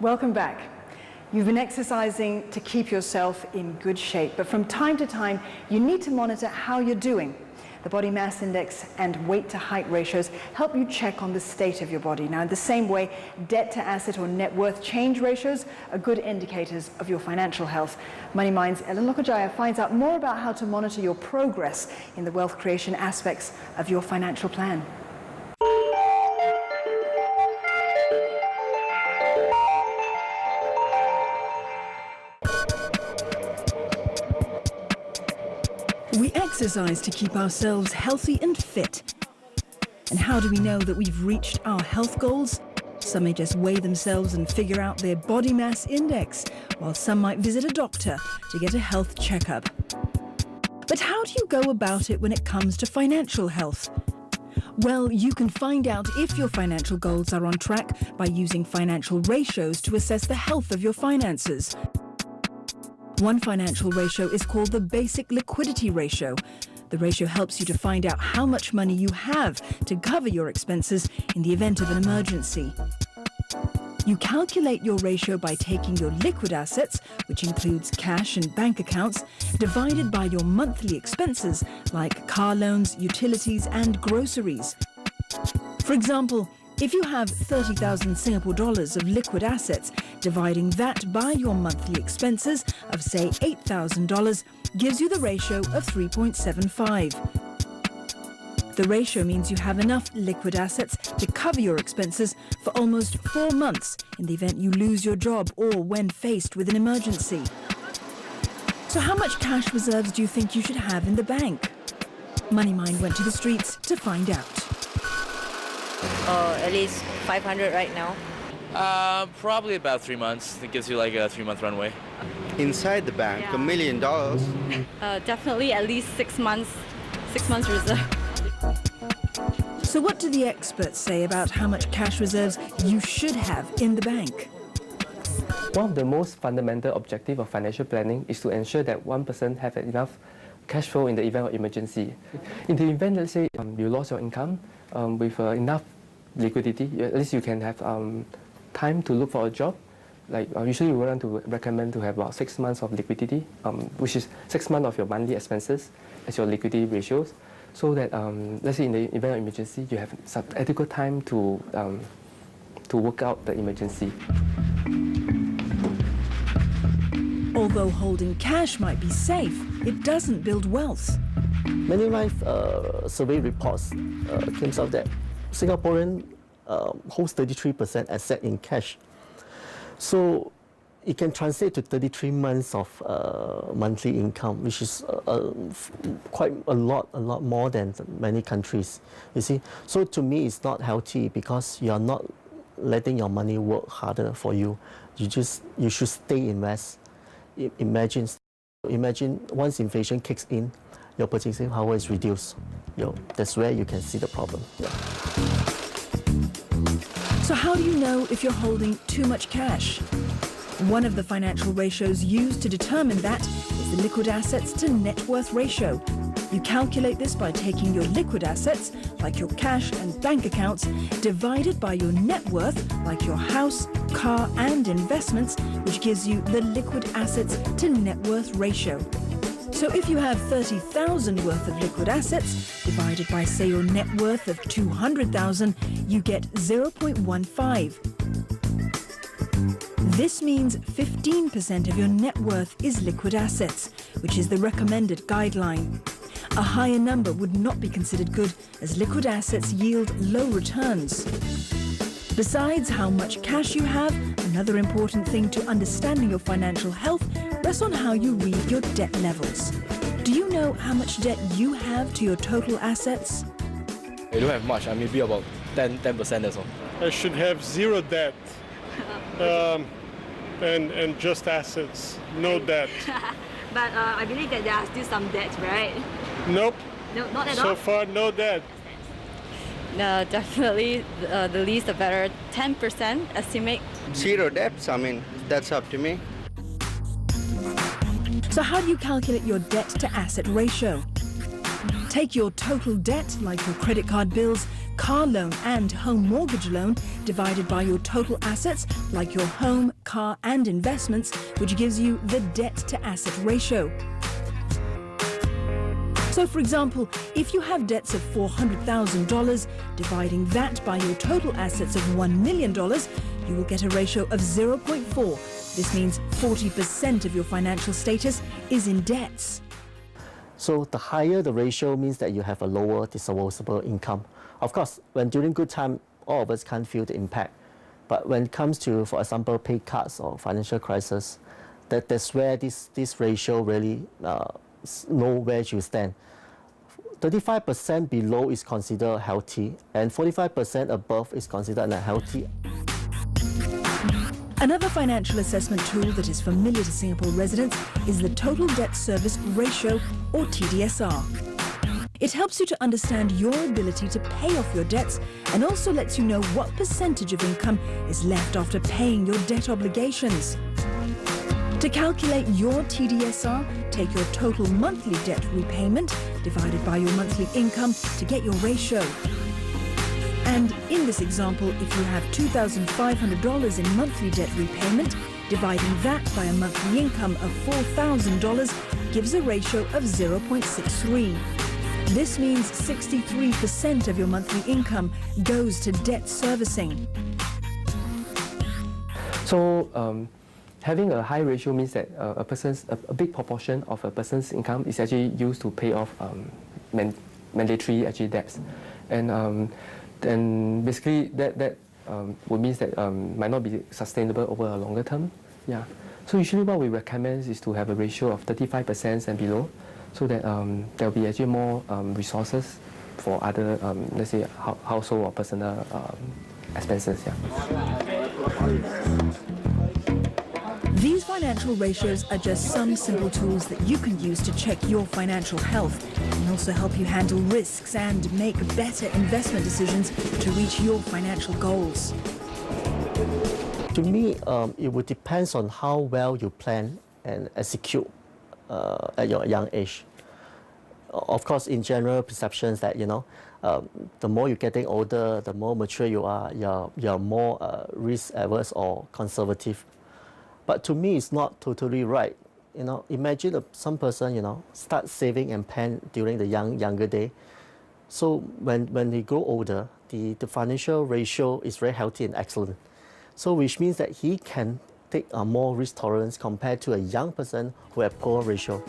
Welcome back. You've been exercising to keep yourself in good shape, but from time to time, you need to monitor how you're doing. The body mass index and weight to height ratios help you check on the state of your body. Now, in the same way, debt to asset or net worth change ratios are good indicators of your financial health. Money Mind's Ellen Lokajaya finds out more about how to monitor your progress in the wealth creation aspects of your financial plan. We exercise to keep ourselves healthy and fit. And how do we know that we've reached our health goals? Some may just weigh themselves and figure out their body mass index, while some might visit a doctor to get a health checkup. But how do you go about it when it comes to financial health? Well, you can find out if your financial goals are on track by using financial ratios to assess the health of your finances. One financial ratio is called the basic liquidity ratio. The ratio helps you to find out how much money you have to cover your expenses in the event of an emergency. You calculate your ratio by taking your liquid assets, which includes cash and bank accounts, divided by your monthly expenses like car loans, utilities and groceries. For example, if you have 30,000 Singapore dollars of liquid assets, dividing that by your monthly expenses of, say, $8,000 gives you the ratio of 3.75. The ratio means you have enough liquid assets to cover your expenses for almost 4 months in the event you lose your job or when faced with an emergency. So how much cash reserves do you think you should have in the bank? Moneymind went to the streets to find out. At least 500 right now. Probably about 3 months. It gives you like a 3-month runway. Inside the bank, Yeah. $1 million. Definitely at least 6 months. 6 months reserve. So what do the experts say about how much cash reserves you should have in the bank? One of the most fundamental objectives of financial planning is to ensure that one person has enough cash flow in the event of emergency. In the event, let's say, you lost your income, with enough liquidity, at least you can have time to look for a job. Like usually we want to recommend to have about 6 months of liquidity, which is 6 months of your monthly expenses as your liquidity ratios, so that let's say in the event of emergency, you have some adequate time to work out the emergency. Although holding cash might be safe, it doesn't build wealth. Manulife survey reports claims out that Singaporean holds 33% asset in cash. So it can translate to 33 months of monthly income, which is quite a lot more than many countries. You see, so to me, it's not healthy because you are not letting your money work harder for you. You should stay invest. Imagine once inflation kicks in, your purchasing power is reduced. That's where you can see the problem. Yeah. So how do you know if you're holding too much cash? One of the financial ratios used to determine that is the liquid assets to net worth ratio. You calculate this by taking your liquid assets, like your cash and bank accounts, divided by your net worth, like your house, car and investments, which gives you the liquid assets to net worth ratio. So if you have 30,000 worth of liquid assets, divided by, say, your net worth of 200,000, you get 0.15. This means 15% of your net worth is liquid assets, which is the recommended guideline. A higher number would not be considered good, as liquid assets yield low returns. Besides how much cash you have, another important thing to understanding your financial health rests on how you read your debt levels. Do you know how much debt you have to your total assets? I don't have much. Maybe about 10% or so. I should have zero debt and just assets, no debt. But I believe that there are still some debts, right? Nope. No, not at all? So far, no debt. No, definitely the least the better. 10% estimate. Zero debts, I mean, that's up to me. So how do you calculate your debt to asset ratio? Take your total debt, like your credit card bills, car loan and home mortgage loan divided by your total assets, like your home, car and investments, which gives you the debt-to-asset ratio. So, for example, if you have debts of $400,000, dividing that by your total assets of $1 million, you will get a ratio of 0.4. This means 40% of your financial status is in debts. So the higher the ratio means that you have a lower disposable income. Of course, when during good time, all of us can't feel the impact. But when it comes to, for example, pay cuts or financial crisis, that's where this ratio really know where you stand. 35% below is considered healthy, and 45% above is considered unhealthy. Another financial assessment tool that is familiar to Singapore residents is the Total Debt Service Ratio, or TDSR. It helps you to understand your ability to pay off your debts and also lets you know what percentage of income is left after paying your debt obligations. To calculate your TDSR, take your total monthly debt repayment divided by your monthly income to get your ratio. And in this example, if you have $2,500 in monthly debt repayment, dividing that by a monthly income of $4,000 gives a ratio of 0.63. This means 63% of your monthly income goes to debt servicing. So, having a high ratio means that a big proportion of a person's income is actually used to pay off mandatory debts, and basically that would mean that might not be sustainable over a longer term. Yeah. So usually what we recommend is to have a ratio of 35% and below, so that there will be actually more resources for other, let's say, household or personal expenses. Yeah. These financial ratios are just some simple tools that you can use to check your financial health and also help you handle risks and make better investment decisions to reach your financial goals. To me, it would depend on how well you plan and execute at your young age. Of course, in general perceptions that, the more you're getting older, the more mature you are, you're more risk averse or conservative. But to me, it's not totally right. Imagine some person, start saving and plan during the younger day. So when they grow older, the financial ratio is very healthy and excellent. So which means that he can take a more risk tolerance compared to a young person who have poor ratio.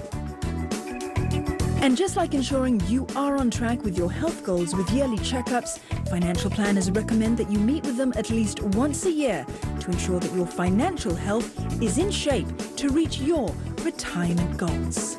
And just like ensuring you are on track with your health goals with yearly checkups, financial planners recommend that you meet with them at least once a year to ensure that your financial health is in shape to reach your retirement goals.